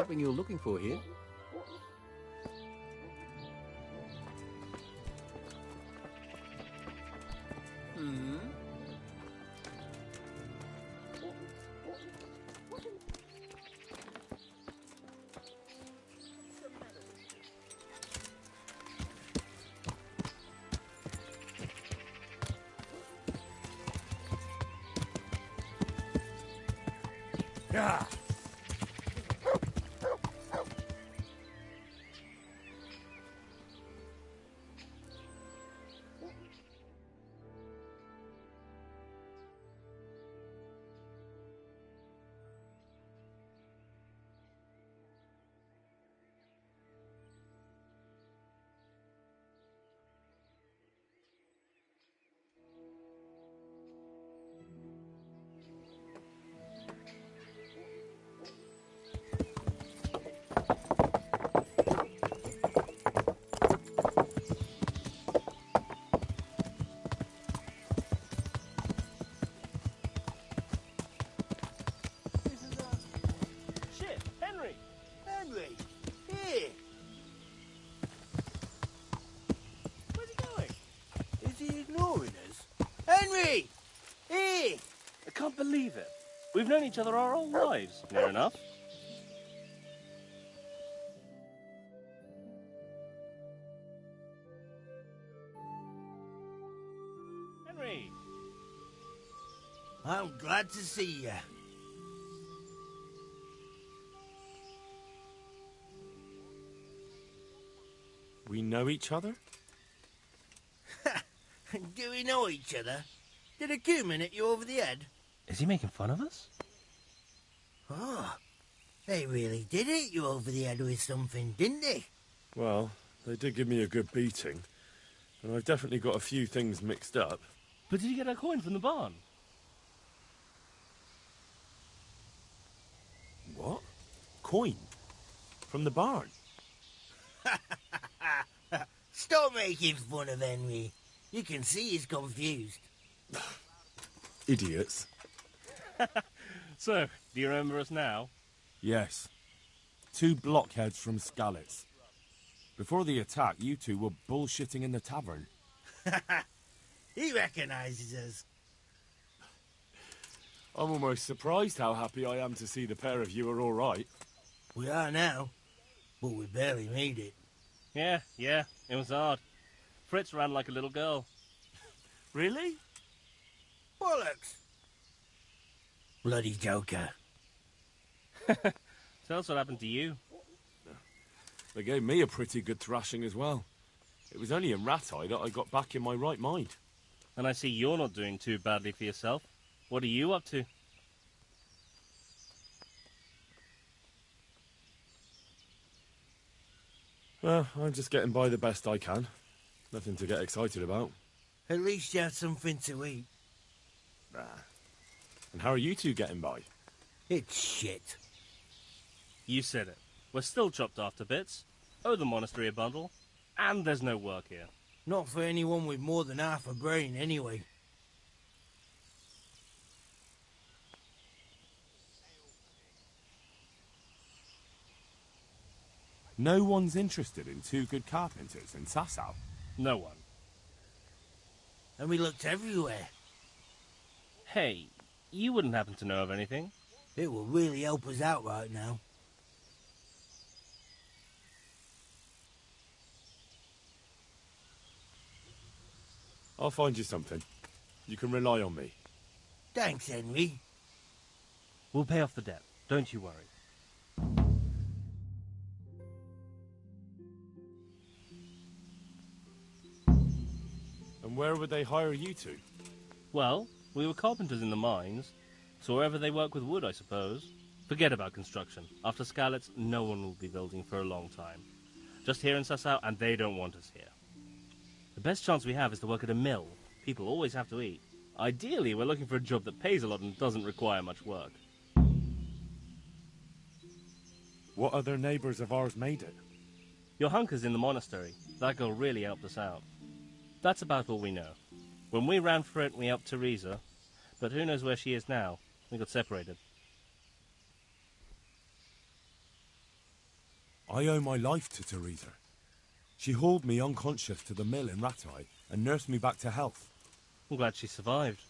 something you're looking for here. Yeah. Henry! Here! Where's he going? Is he ignoring us? Henry! Here! I can't believe it. We've known each other our whole lives, near enough. Henry! I'm glad to see you. We know each other? Do we know each other? Did a cumin hit you over the head? Is he making fun of us? Oh, they really did hit you over the head with something, didn't they? Well, they did give me a good beating. And I've definitely got a few things mixed up. But did you get a coin from the barn? What? Coin? From the barn? Stop making fun of Henry. You can see he's confused. Idiots. So, do you remember us now? Yes. 2 blockheads from Skalitz. Before the attack, you two were bullshitting in the tavern. He recognises us. I'm almost surprised how happy I am to see the pair of you are all right. We are now, but we barely made it. Yeah, it was hard. Fritz ran like a little girl. Really? Bollocks! Bloody joker. Tell us what happened to you. They gave me a pretty good thrashing as well. It was only in Rat-Eye that I got back in my right mind. And I see you're not doing too badly for yourself. What are you up to? Well, I'm just getting by the best I can. Nothing to get excited about. At least you had something to eat. And how are you two getting by? It's shit. You said it. We're still chopped off to bits. Owe the monastery a bundle. And there's no work here. Not for anyone with more than half a brain, anyway. No one's interested in 2 good carpenters in Sasau. No one. And we looked everywhere. Hey, you wouldn't happen to know of anything? It will really help us out right now. I'll find you something. You can rely on me. Thanks, Henry. We'll pay off the debt. Don't you worry. And where would they hire you to? Well, we were carpenters in the mines, so wherever they work with wood, I suppose. Forget about construction. After Skalitz, no one will be building for a long time. Just here in Sasau, and they don't want us here. The best chance we have is to work at a mill. People always have to eat. Ideally, we're looking for a job that pays a lot and doesn't require much work. What other neighbours of ours made it? Your hunker's in the monastery. That girl really helped us out. That's about all we know. When we ran for it, we helped Teresa, but who knows where she is now? We got separated. I owe my life to Teresa. She hauled me unconscious to the mill in Rattay and nursed me back to health. I'm glad she survived.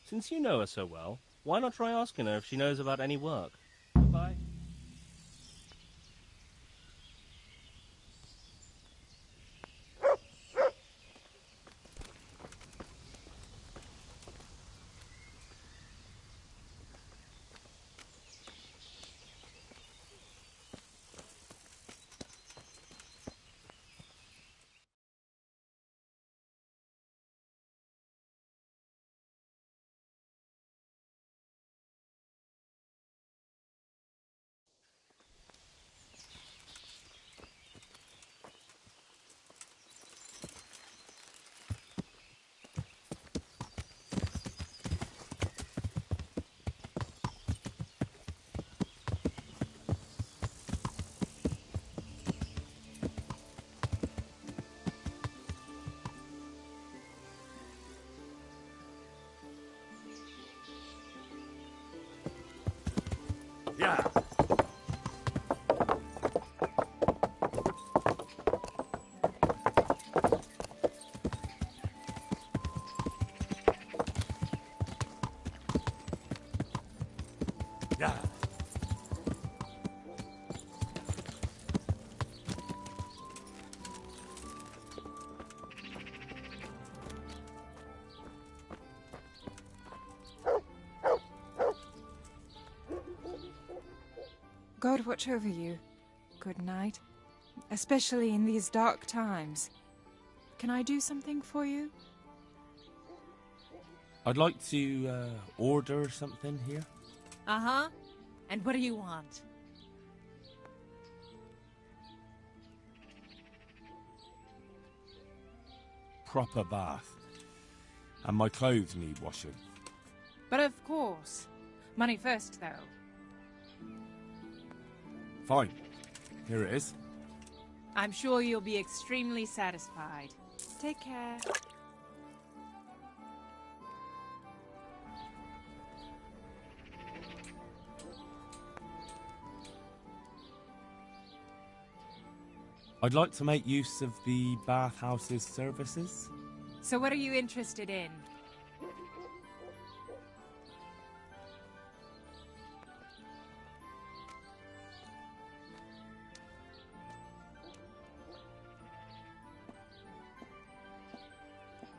Since you know her so well, why not try asking her if she knows about any work? Goodbye. Yeah. Yeah. God watch over you. Good night. Especially in these dark times. Can I do something for you? I'd like to order something here. Uh-huh. And what do you want? Proper bath. And my clothes need washing. But of course. Money first, though. Fine. Here it is. I'm sure you'll be extremely satisfied. Take care. I'd like to make use of the bathhouse's services. So what are you interested in?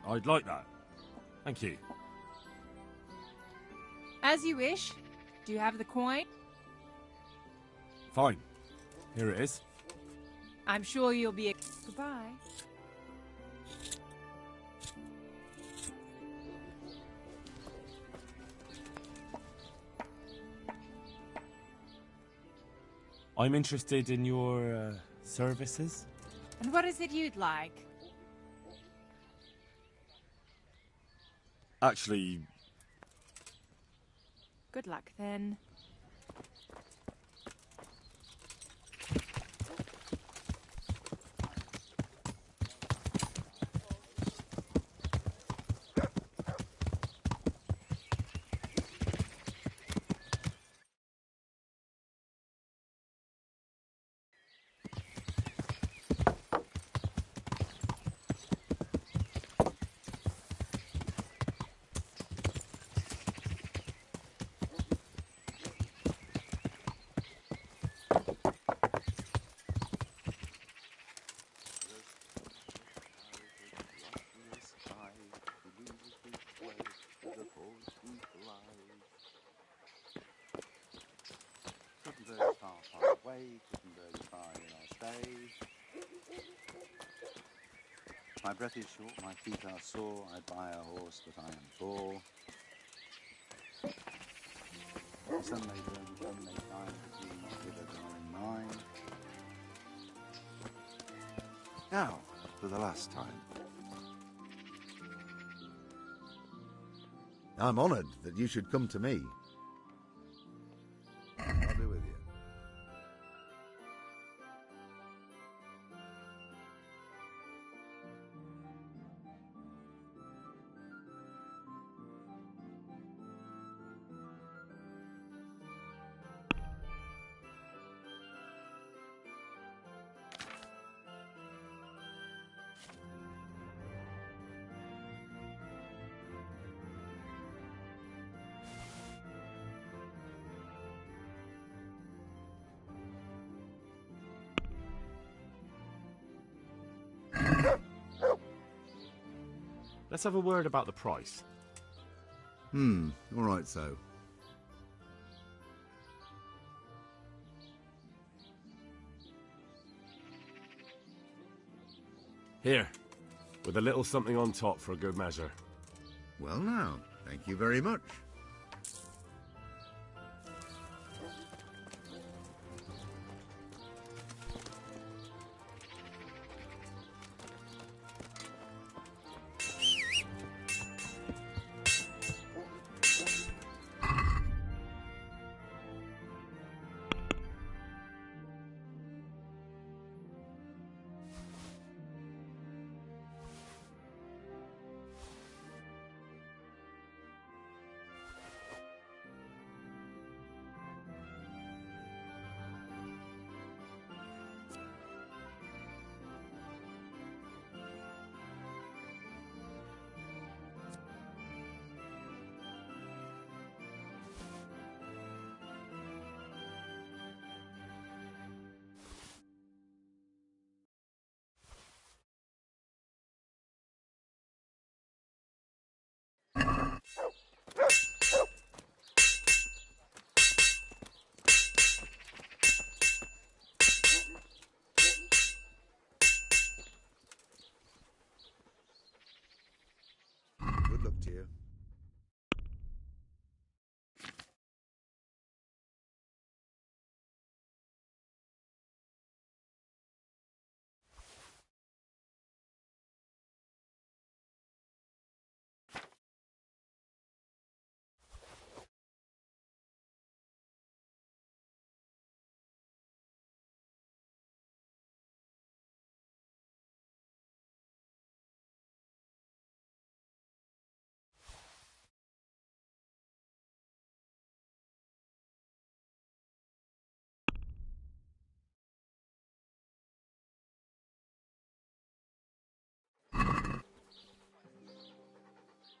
I'd like that. Thank you. As you wish. Do you have the coin? Fine. Here it is. I'm sure you'll be... Goodbye. I'm interested in your services. And what is it you'd like? Actually, Good luck, then. My breath is short, my feet are sore, I buy a horse that I am for. The sun may burn, the sun may shine, but you not withered nor in mine. Now, for the last time. I'm honoured that you should come to me. I'll be with you. Let's have a word about the price. All right, so. Here, with a little something on top for a good measure. Well now, thank you very much. Good luck to you.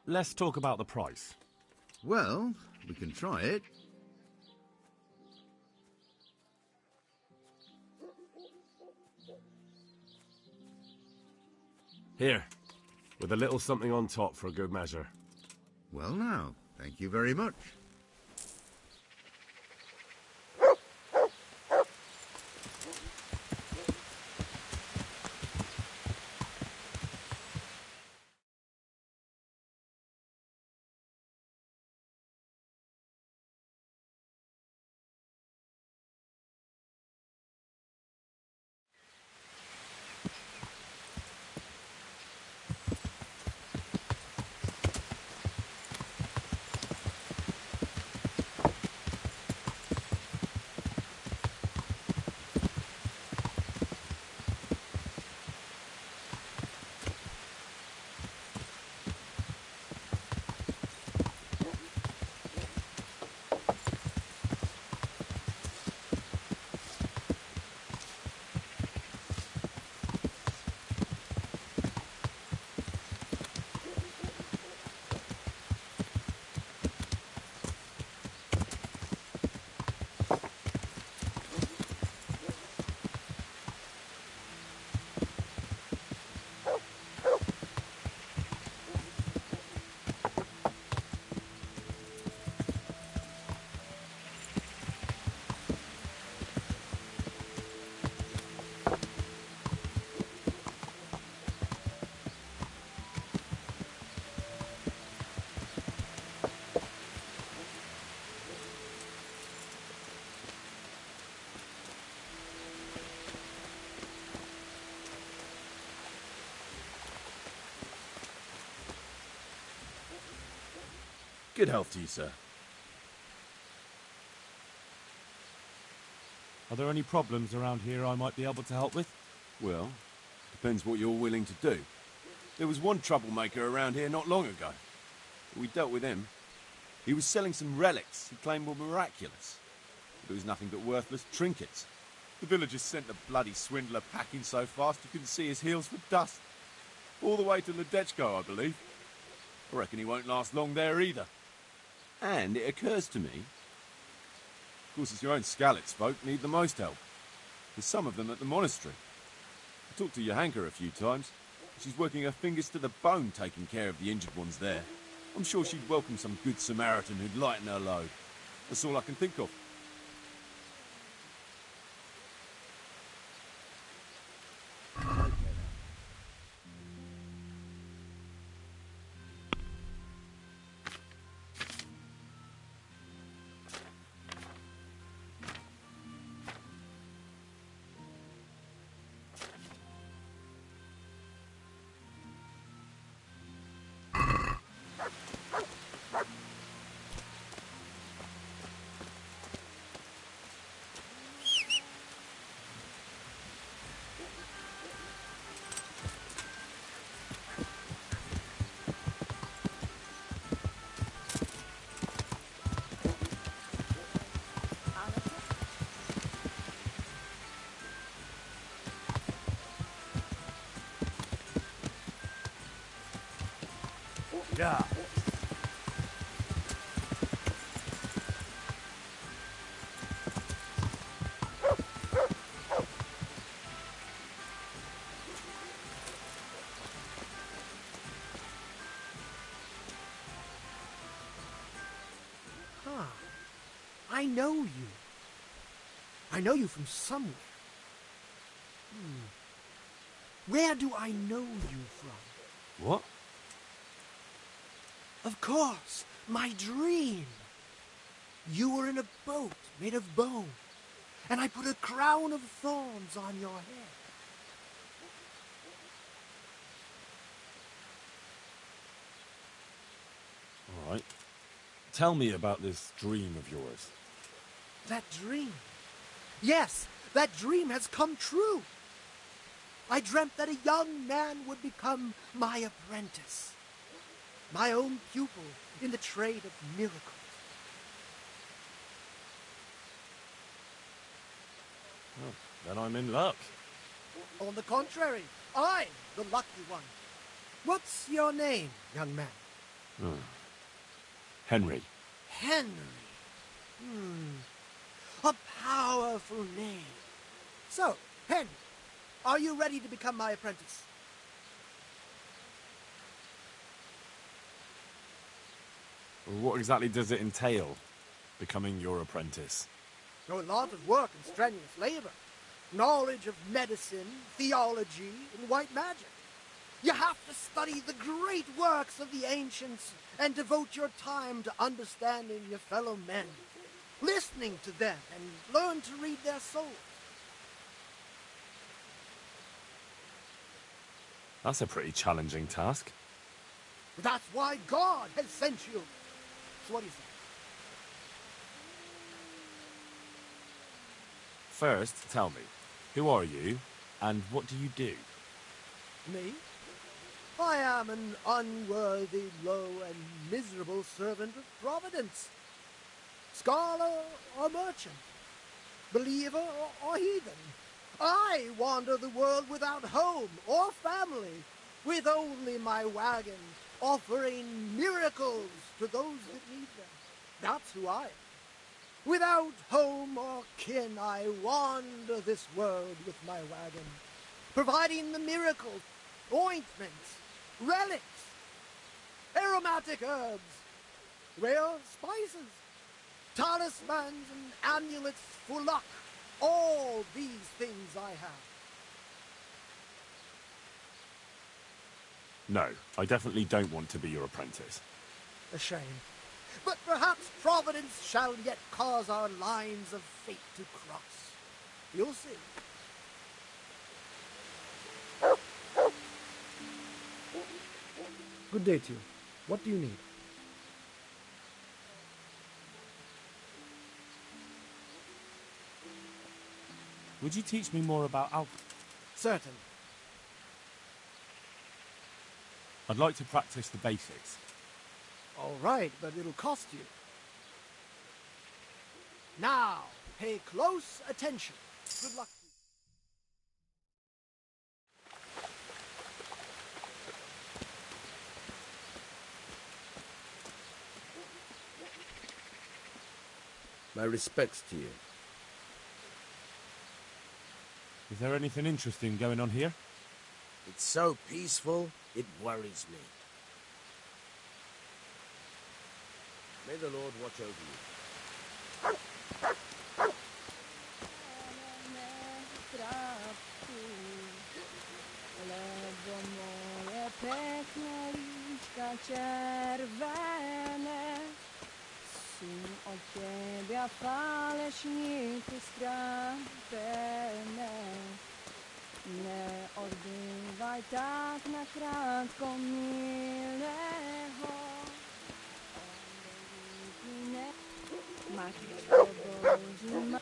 Let's talk about the price. Well, we can try it. Here, with a little something on top for a good measure. Well now, thank you very much. Good health to you, sir. Are there any problems around here I might be able to help with? Well, depends what you're willing to do. There was one troublemaker around here not long ago. We dealt with him. He was selling some relics he claimed were miraculous. But it was nothing but worthless trinkets. The villagers sent the bloody swindler packing so fast you couldn't see his heels for dust. All the way to Ledechko, I believe. I reckon he won't last long there either. And it occurs to me, of course it's your own Skalitz folk need the most help. There's some of them at the monastery. I talked to Johanka a few times. She's working her fingers to the bone taking care of the injured ones there. I'm sure she'd welcome some good Samaritan who'd lighten her load. That's all I can think of. Yeah. Huh. I know you. I know you from somewhere. Where do I know you from? What? Of course, my dream. You were in a boat made of bone, and I put a crown of thorns on your head. All right. Tell me about this dream of yours. That dream. Yes, that dream has come true. I dreamt that a young man would become my apprentice, my own pupil in the trade of miracles. Oh, then I'm in luck. On the contrary, I'm the lucky one. What's your name, young man? Henry. Henry. A powerful name. So, Henry, are you ready to become my apprentice? What exactly does it entail, becoming your apprentice? A lot of work and strenuous labor. Knowledge of medicine, theology, and white magic. You have to study the great works of the ancients and devote your time to understanding your fellow men, listening to them, and learn to read their souls. That's a pretty challenging task. That's why God has sent you. So what do you say? First, tell me, who are you, and what do you do? Me? I am an unworthy, low, and miserable servant of Providence. Scholar or merchant, believer or heathen, I wander the world without home or family, with only my wagon, offering miracles to those that need them. That's who I am. Without home or kin, I wander this world with my wagon, providing the miracles, ointments, relics, aromatic herbs, rare spices, talismans and amulets for luck. All these things I have. No, I definitely don't want to be your apprentice. A shame. But perhaps Providence shall yet cause our lines of fate to cross. You'll see. Good day to you. What do you need? Would you teach me more about alchemy? Certainly. I'd like to practice the basics. All right, but it'll cost you. Now, pay close attention. Good luck to you. My respects to you. Is there anything interesting going on here? It's so peaceful, it worries me. May the Lord watch over you. Ledwo moje piękne liczka czerwone, syn od ciebie fale śniegu skrapene. Nie odbywaj tak na kratko milego. Matka Boży ma...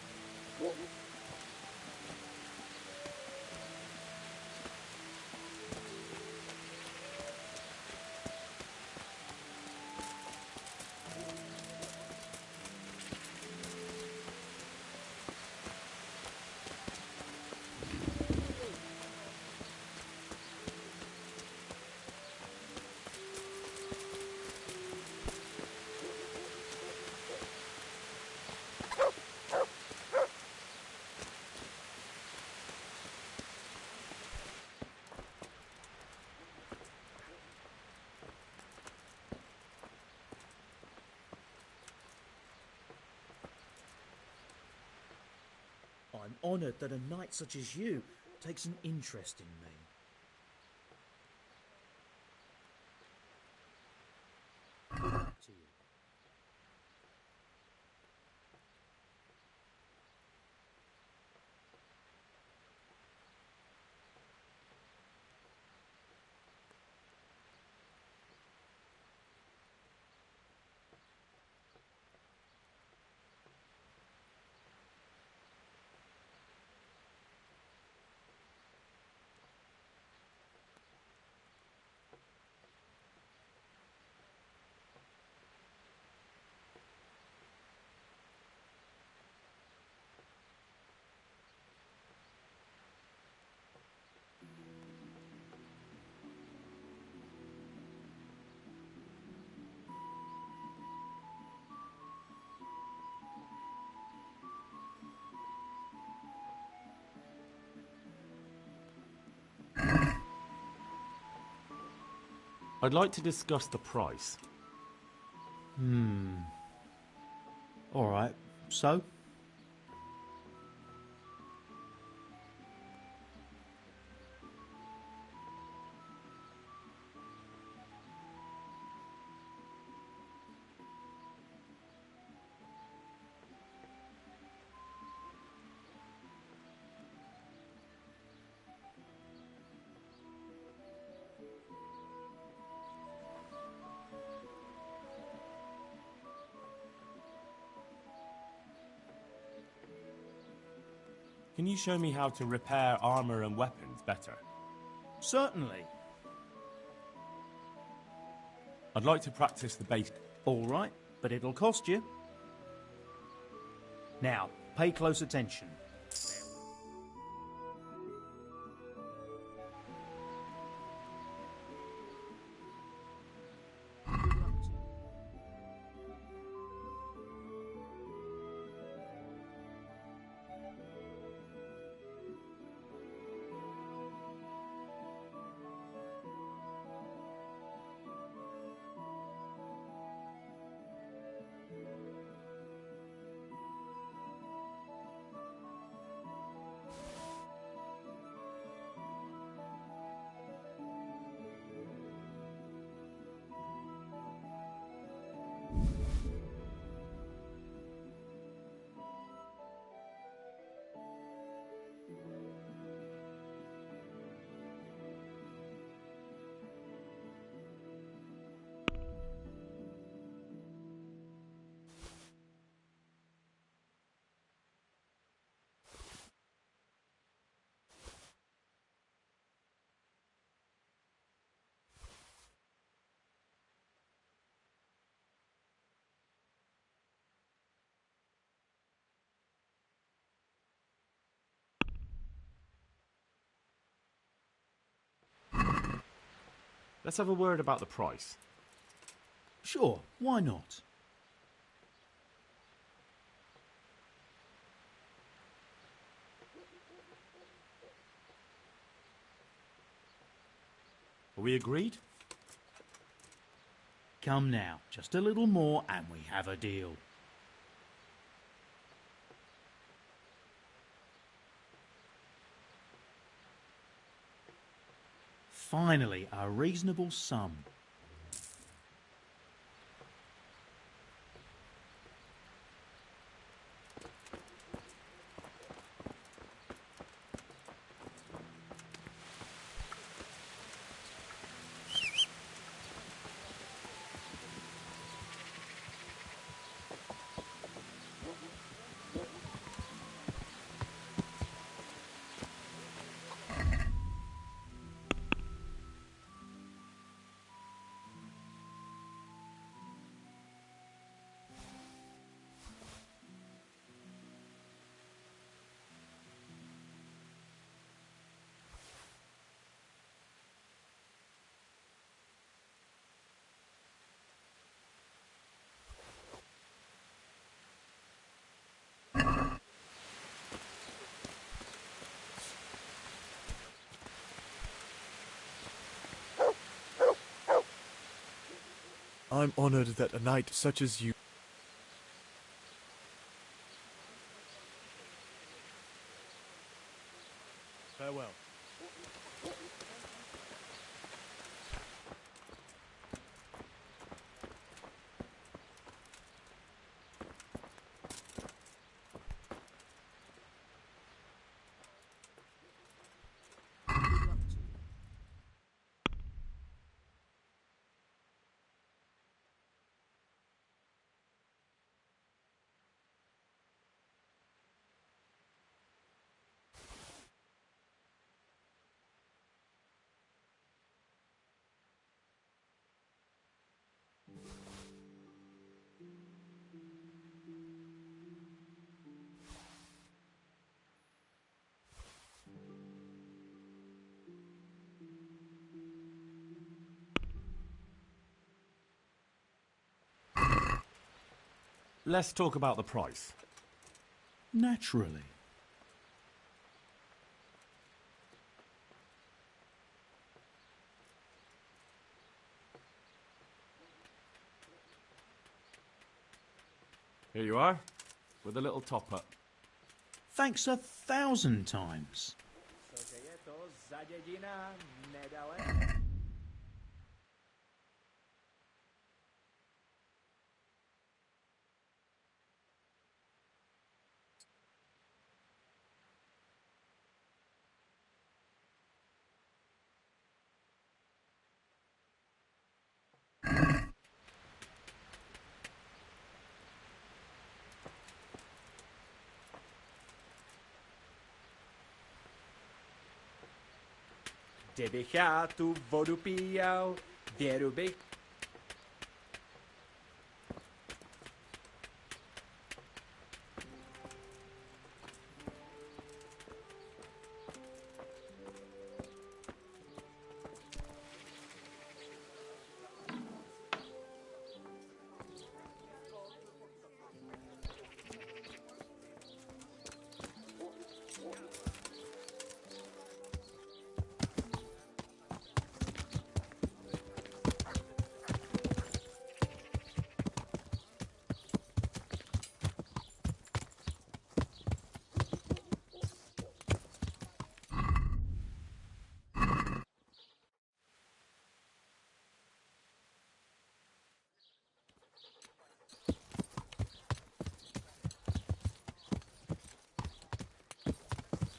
I'm honoured that a knight such as you takes an interest in me. To you. I'd like to discuss the price. All right. So? Can you show me how to repair armor and weapons better? Certainly. I'd like to practice the basics. All right, but it'll cost you. Now, pay close attention. Let's have a word about the price. Sure, why not? Are we agreed? Come now, just a little more and we have a deal. Finally, a reasonable sum. I'm honored that a knight such as you... Farewell. Let's talk about the price. Naturally. Here you are, with a little top-up. Thanks 1,000 times. Kdybych já tu vodu píjal, věru bych...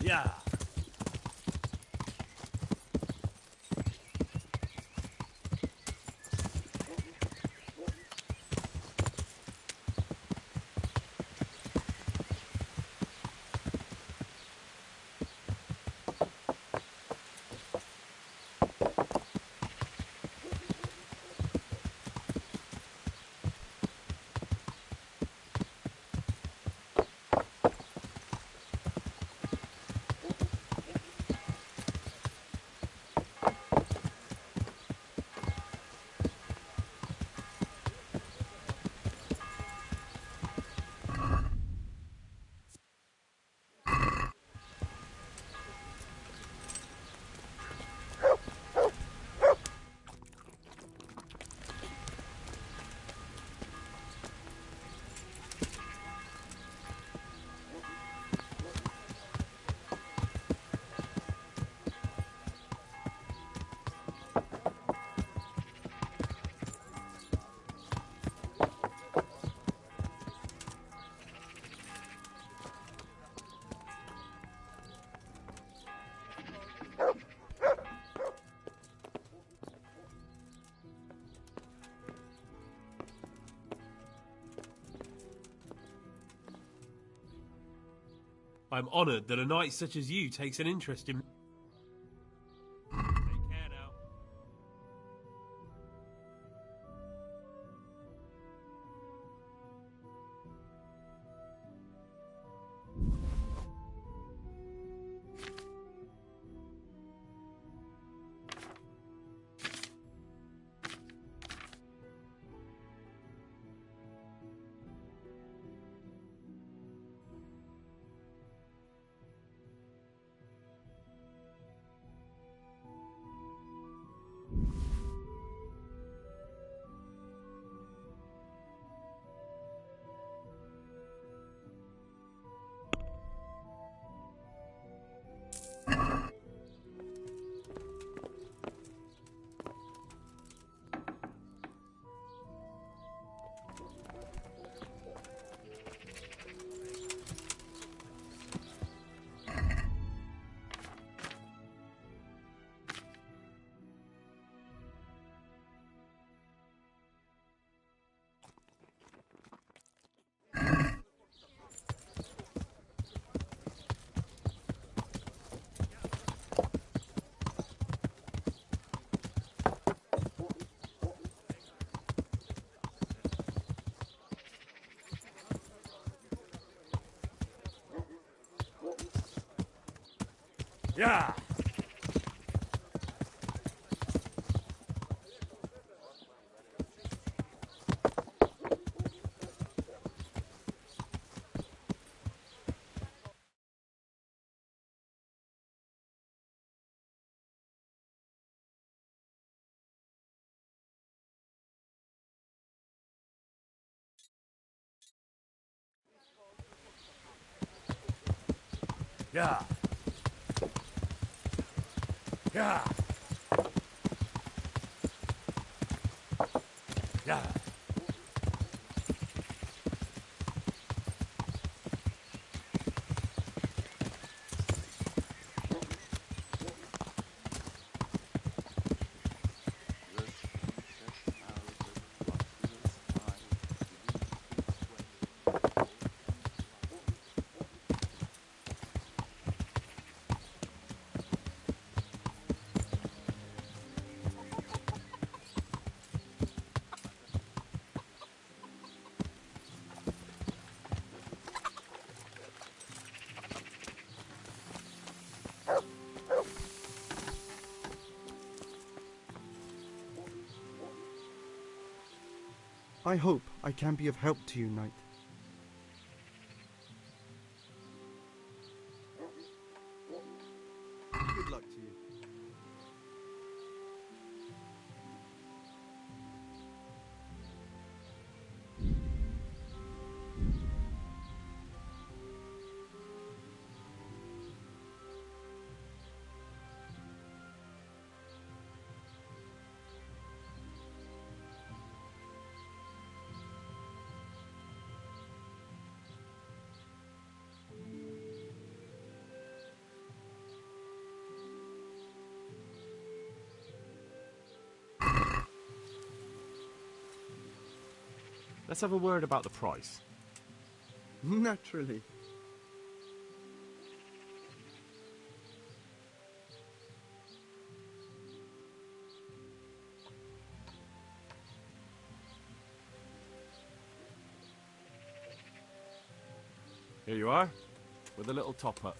Yeah. I'm honoured that a knight such as you takes an interest in... Take care now. Yeah! Yeah! Yeah! Yeah! I hope I can be of help to you, Knight. Good luck to you. Let's have a word about the price. Naturally. Here you are, with a little top-up.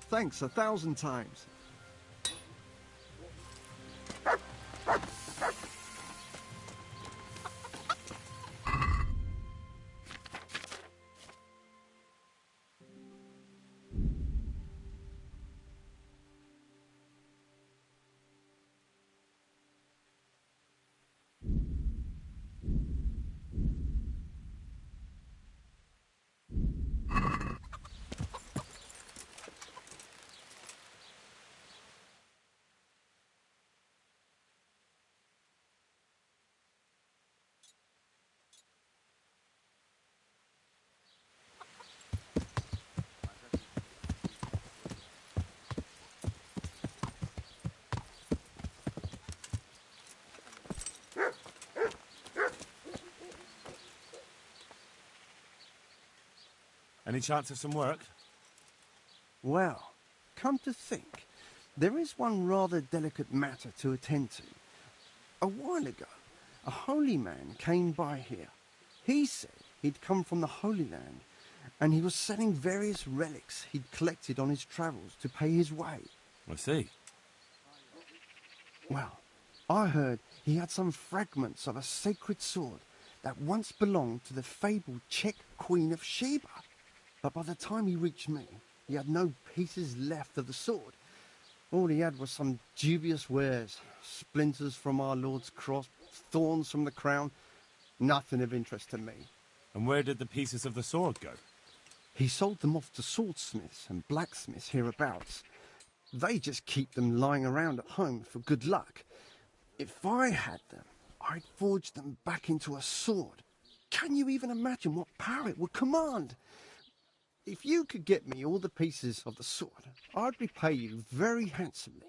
Thanks 1,000 times. Any chance of some work? Well, come to think, there is one rather delicate matter to attend to. A while ago, a holy man came by here. He said he'd come from the Holy Land, and he was selling various relics he'd collected on his travels to pay his way. I see. Well, I heard he had some fragments of a sacred sword that once belonged to the fabled Czech Queen of Sheba. But by the time he reached me, he had no pieces left of the sword. All he had was some dubious wares, splinters from our Lord's cross, thorns from the crown, nothing of interest to me. And where did the pieces of the sword go? He sold them off to swordsmiths and blacksmiths hereabouts. They just keep them lying around at home for good luck. If I had them, I'd forge them back into a sword. Can you even imagine what power it would command? If you could get me all the pieces of the sword, I'd repay you very handsomely.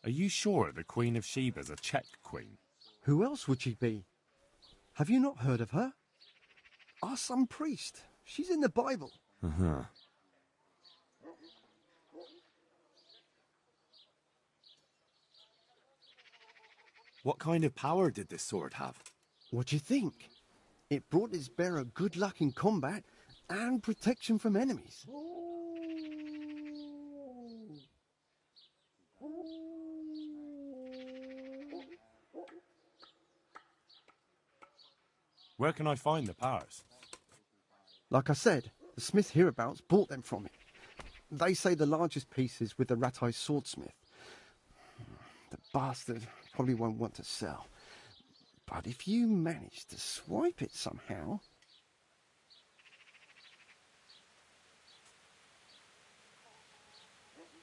Are you sure the Queen of Sheba's a Czech queen? Who else would she be? Have you not heard of her? Our some priest. She's in the Bible. Uh-huh. What kind of power did this sword have? What do you think? It brought its bearer good luck in combat and protection from enemies. Where can I find the powers? Like I said, the smith hereabouts bought them from him. They say the largest piece is with the rat-eyed swordsmith. The bastard probably won't want to sell. But if you manage to swipe it somehow...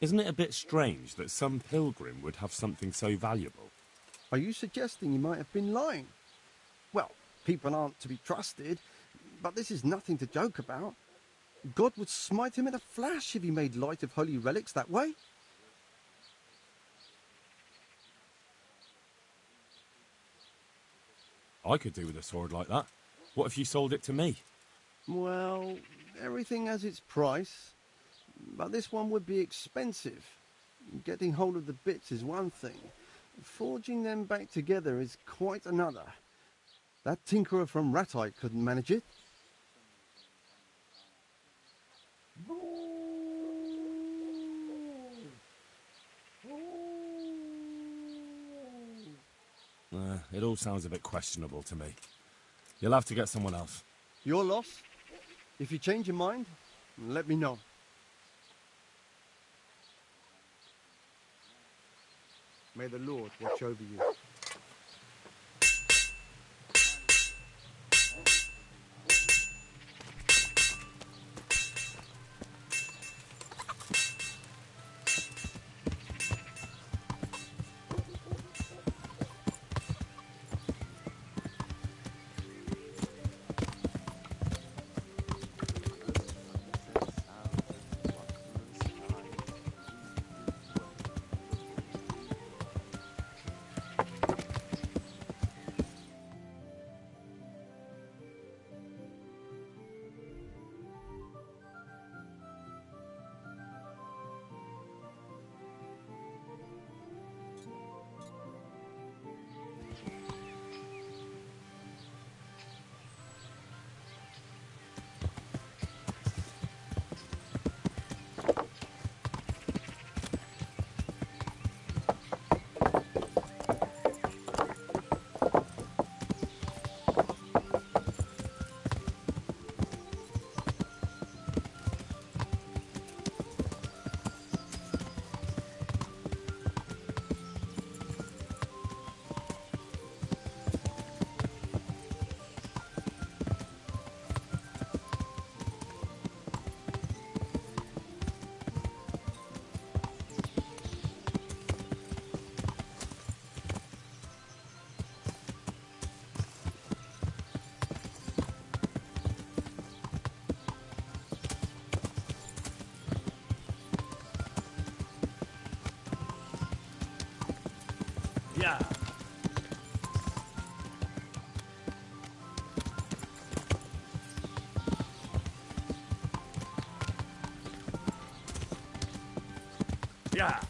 Isn't it a bit strange that some pilgrim would have something so valuable? Are you suggesting you might have been lying? Well, people aren't to be trusted, but this is nothing to joke about. God would smite him in a flash if he made light of holy relics that way. I could do with a sword like that. What if you sold it to me? Well, everything has its price, but this one would be expensive. Getting hold of the bits is one thing. Forging them back together is quite another. That tinkerer from Ratite couldn't manage it. It all sounds a bit questionable to me. You'll have to get someone else. Your loss. If you change your mind, let me know. May the Lord watch over you. Yeah. Yeah.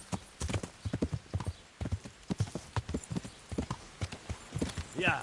Yeah.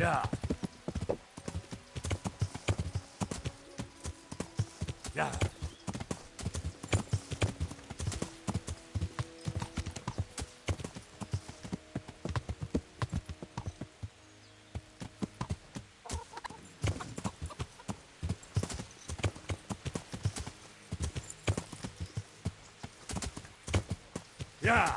Yeah. Yeah. Yeah.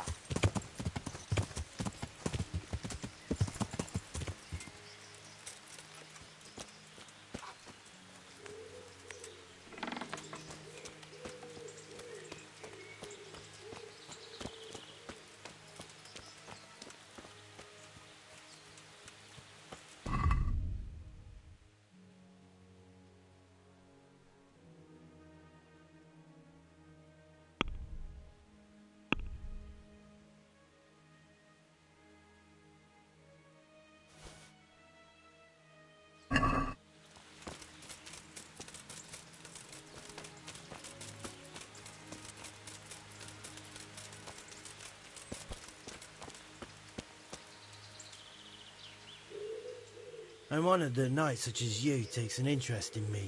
I'm honored that a knight such as you takes an interest in me.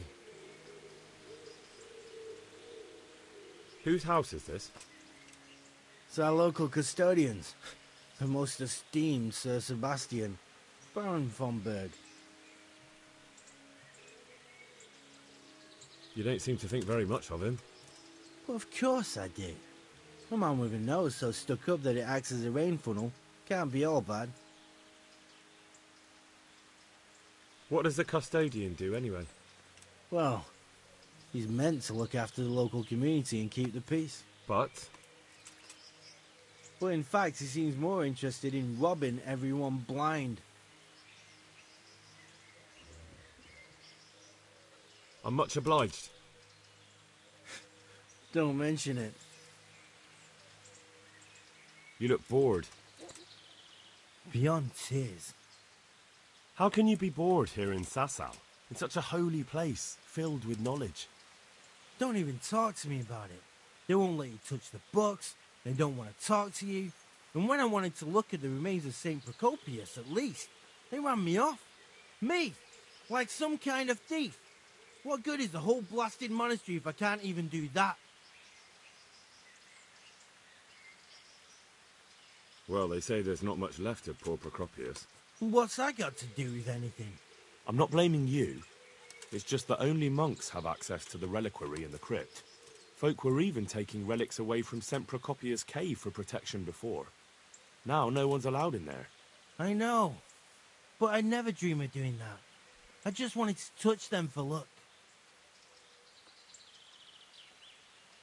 Whose house is this? It's our local custodians, the most esteemed Sir Sebastian, Baron von Berg. You don't seem to think very much of him. Well, of course I do. A man with a nose so stuck up that it acts as a rain funnel can't be all bad. What does the custodian do, anyway? Well, he's meant to look after the local community and keep the peace. But in fact, he seems more interested in robbing everyone blind. I'm much obliged. Don't mention it. You look bored. Beyond tears. How can you be bored here in Sasau? It's such a holy place, filled with knowledge. Don't even talk to me about it. They won't let you touch the books. They don't want to talk to you. And when I wanted to look at the remains of St. Procopius, at least, they ran me off. Me! Like some kind of thief. What good is the whole blasted monastery if I can't even do that? Well, they say there's not much left of poor Procopius. What's that got to do with anything? I'm not blaming you. It's just that only monks have access to the reliquary in the crypt. Folk were even taking relics away from St. Procopius' cave for protection before. Now no one's allowed in there. I know, but I'd never dream of doing that. I just wanted to touch them for luck.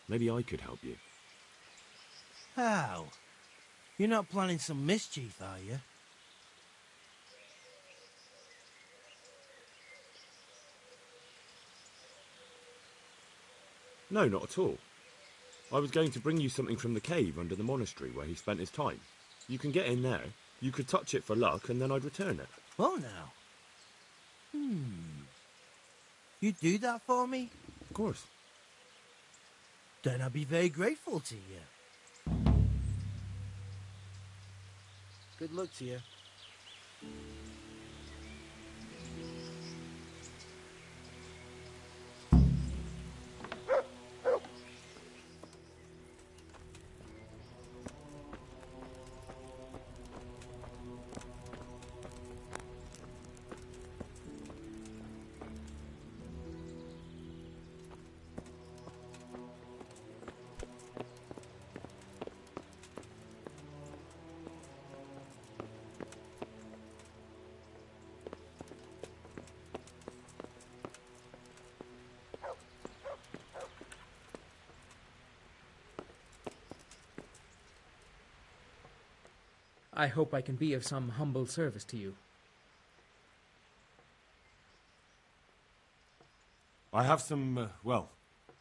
Maybe I could help you. How? You're not planning some mischief, are you? No, not at all. I was going to bring you something from the cave under the monastery where he spent his time. You can get in there, you could touch it for luck, and then I'd return it. Oh, now. You'd do that for me? Of course. Then I'd be very grateful to you. Good luck to you. I hope I can be of some humble service to you. I have some,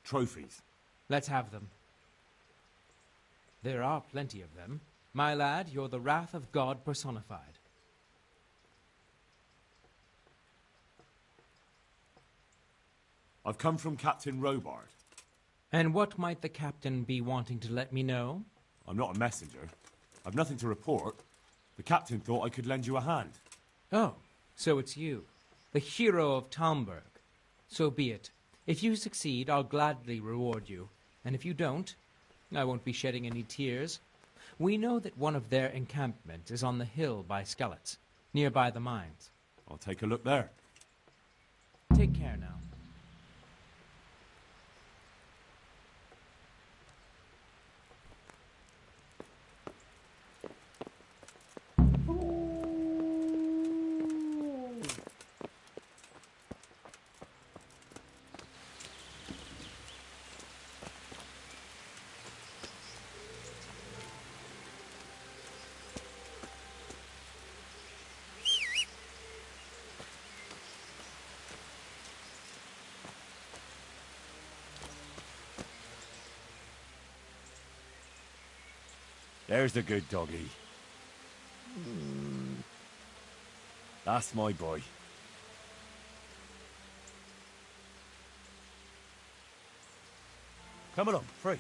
trophies. Let's have them. There are plenty of them. My lad, you're the wrath of God personified. I've come from Captain Robard. And what might the captain be wanting to let me know? I'm not a messenger. I've nothing to report. The captain thought I could lend you a hand. Oh, so it's you, the hero of Talmberg. So be it. If you succeed, I'll gladly reward you. And if you don't, I won't be shedding any tears. We know that one of their encampments is on the hill by Skellets, nearby the mines. I'll take a look there. Take care now. There's the good doggy. That's my boy. Come along, free.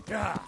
Yeah.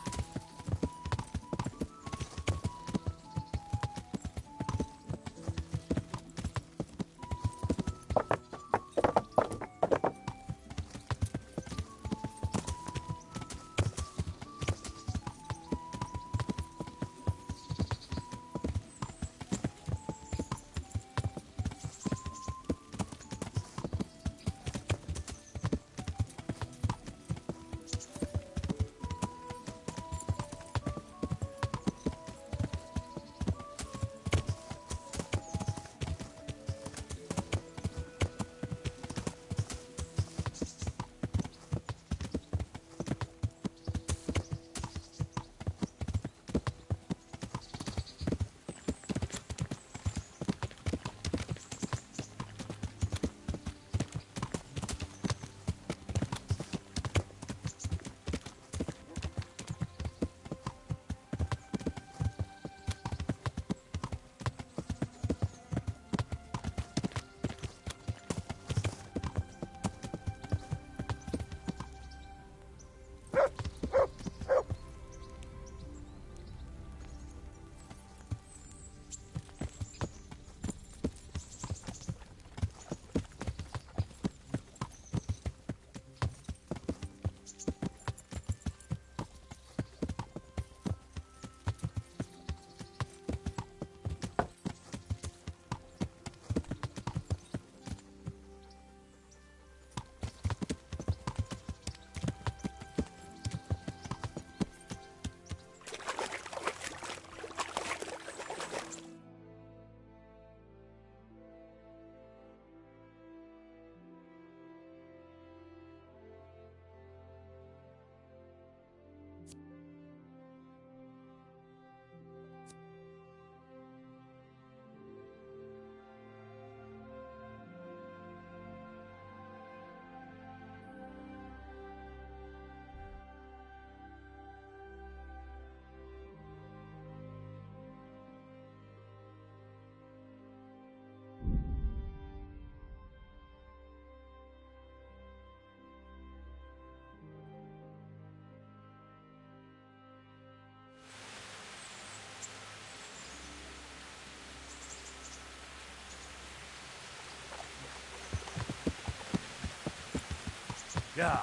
Yeah.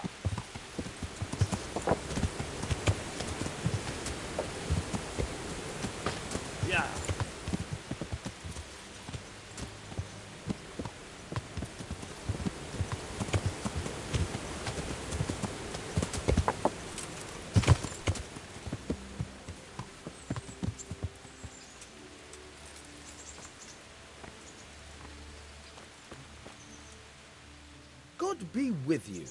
Yeah. God be with you.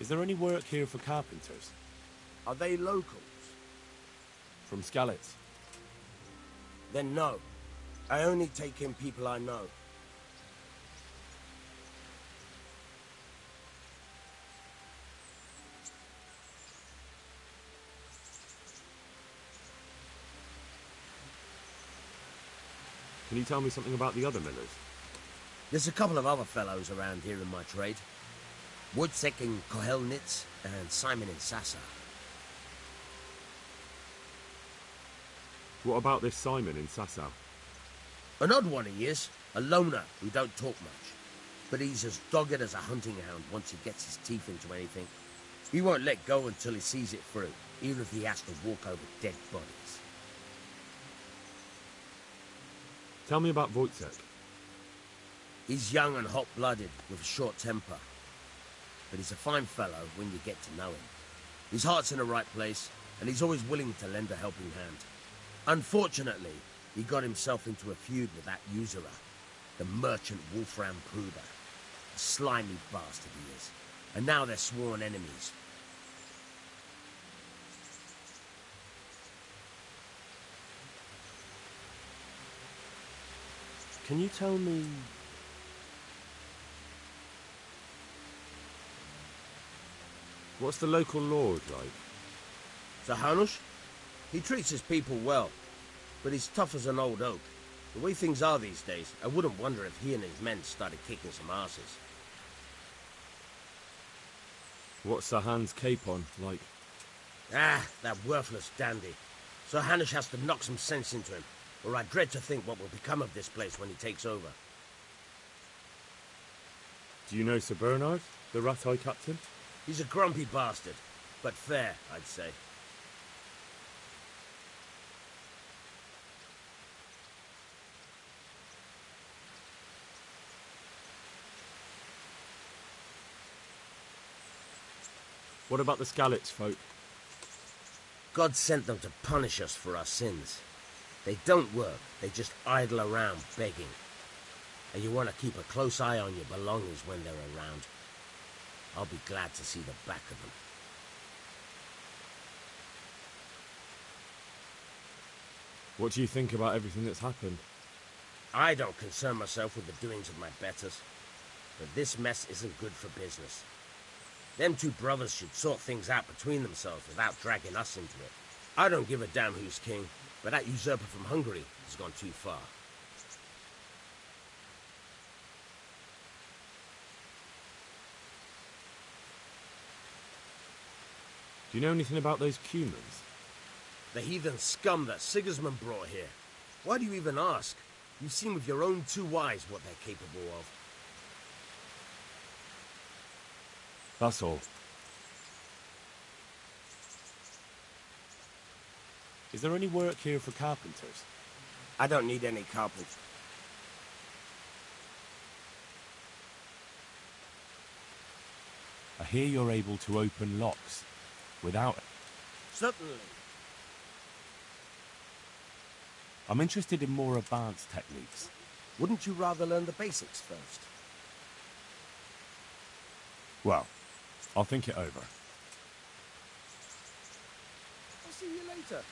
Is there any work here for carpenters? Are they locals? From Skalitz? Then no. I only take in people I know. Can you tell me something about the other millers? There's a couple of other fellows around here in my trade. Wojciech in Kohelnitz and Simon in Sassa. What about this Simon in Sasau? An odd one he is. A loner who don't talk much. But he's as dogged as a hunting hound once he gets his teeth into anything. He won't let go until he sees it through, even if he has to walk over dead bodies. Tell me about Wojciech. He's young and hot-blooded, with a short temper. But he's a fine fellow when you get to know him. His heart's in the right place, and he's always willing to lend a helping hand. Unfortunately, he got himself into a feud with that usurer, the merchant Wolfram Pruder. A slimy bastard he is, and now they're sworn enemies. Can you tell me... What's the local lord like? Sir Hanush? He treats his people well, but he's tough as an old oak. The way things are these days, I wouldn't wonder if he and his men started kicking some asses. What's Sir Hans' capon like? Ah, that worthless dandy. Sir Hanush has to knock some sense into him, or I dread to think what will become of this place when he takes over. Do you know Sir Bernard, the Rattay captain? He's a grumpy bastard, but fair, I'd say. What about the Skalitz folk? God sent them to punish us for our sins. They don't work, they just idle around begging. And you want to keep a close eye on your belongings when they're around. I'll be glad to see the back of them. What do you think about everything that's happened? I don't concern myself with the doings of my betters. But this mess isn't good for business. Them two brothers should sort things out between themselves without dragging us into it. I don't give a damn who's king, but that usurper from Hungary has gone too far. Do you know anything about those Cumans? The heathen scum that Sigismund brought here. Why do you even ask? You've seen with your own two eyes what they're capable of. That's all. Is there any work here for carpenters? I don't need any carpenters. I hear you're able to open locks without it. Certainly. I'm interested in more advanced techniques. Wouldn't you rather learn the basics first? Well, I'll think it over. I'll see you later.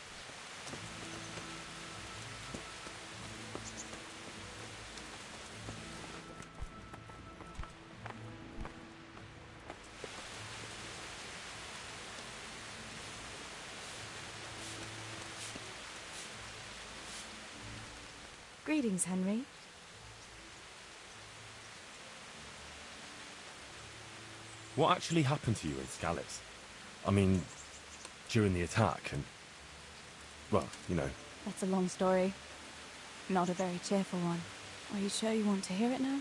Greetings, Henry. What actually happened to you in Skalitz? I mean, during the attack and... well, you know. That's a long story. Not a very cheerful one. Are you sure you want to hear it now?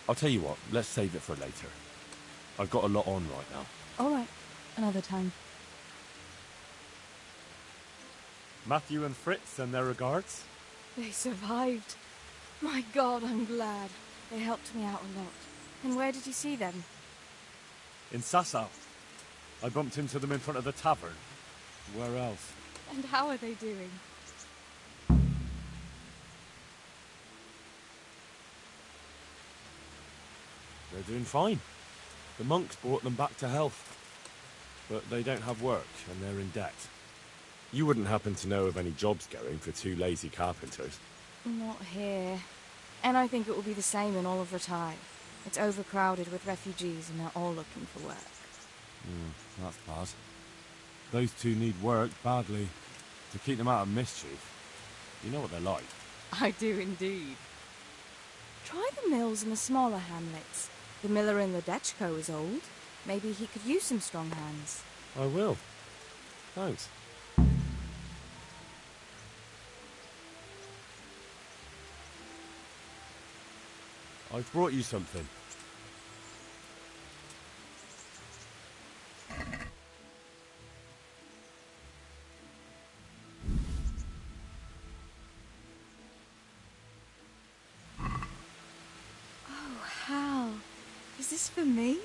I'll tell you what, let's save it for later. I've got a lot on right now. All right, another time. Matthew and Fritz send their regards. They survived. My God, I'm glad. They helped me out a lot. And where did you see them? In Sasau. I bumped into them in front of the tavern. Where else? And how are they doing? They're doing fine. The monks brought them back to health. But they don't have work, and they're in debt. You wouldn't happen to know of any jobs going for two lazy carpenters? Not here. And I think it will be the same in all of Retail. It's overcrowded with refugees and they're all looking for work. That's bad. Those two need work badly. To keep them out of mischief. You know what they're like. I do indeed. Try the mills in the smaller hamlets. The miller in the Dechko is old. Maybe he could use some strong hands. I will. Thanks. I've brought you something. Oh, Hal. Is this for me?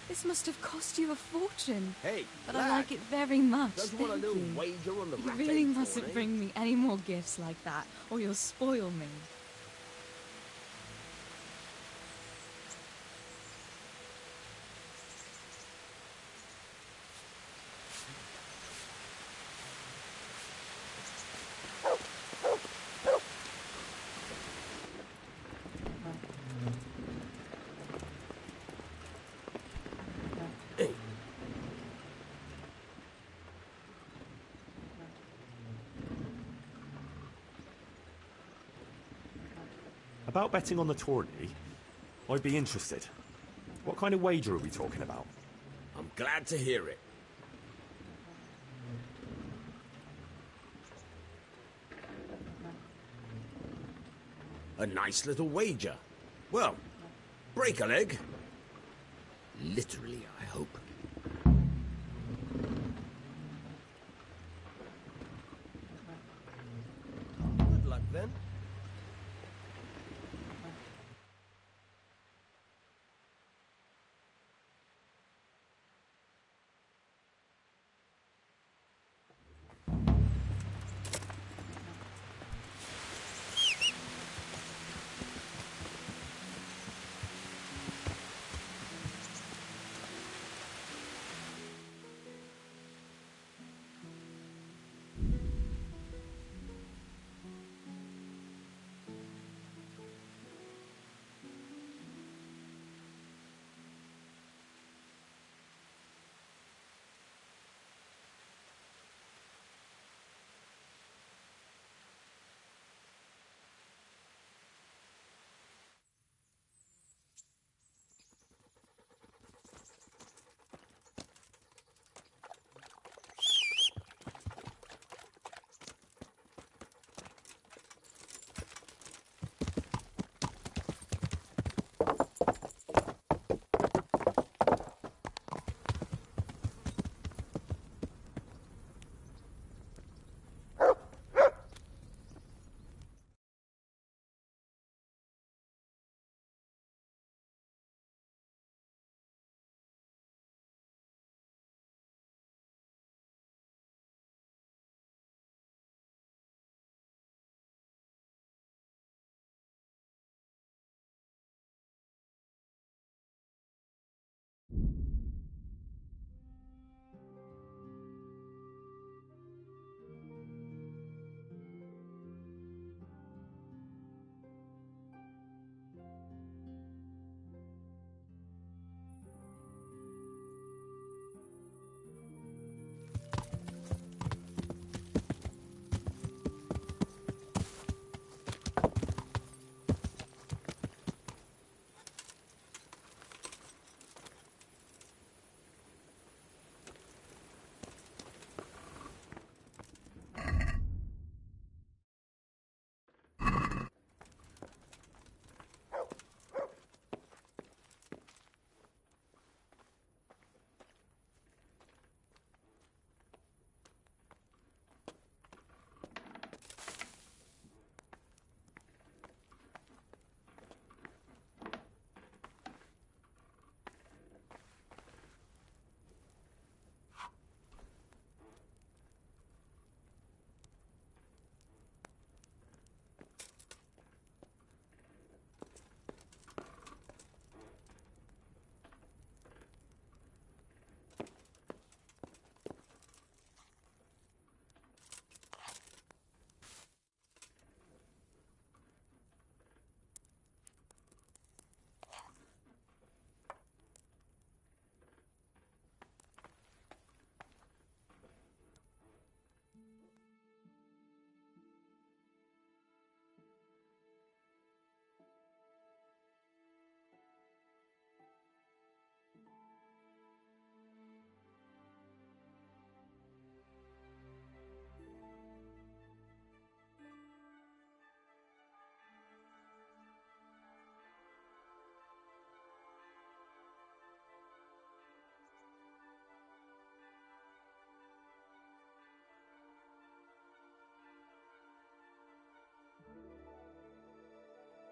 This must have cost you a fortune. Hey, but lad, I like it very much. Don't you want a Thank little you. wager on the You rat really acorn, mustn't eh? bring me any more gifts like that, or you'll spoil me. About betting on the tourney, I'd be interested. What kind of wager are we talking about? I'm glad to hear it. A nice little wager. Well, break a leg. Literally, I hope.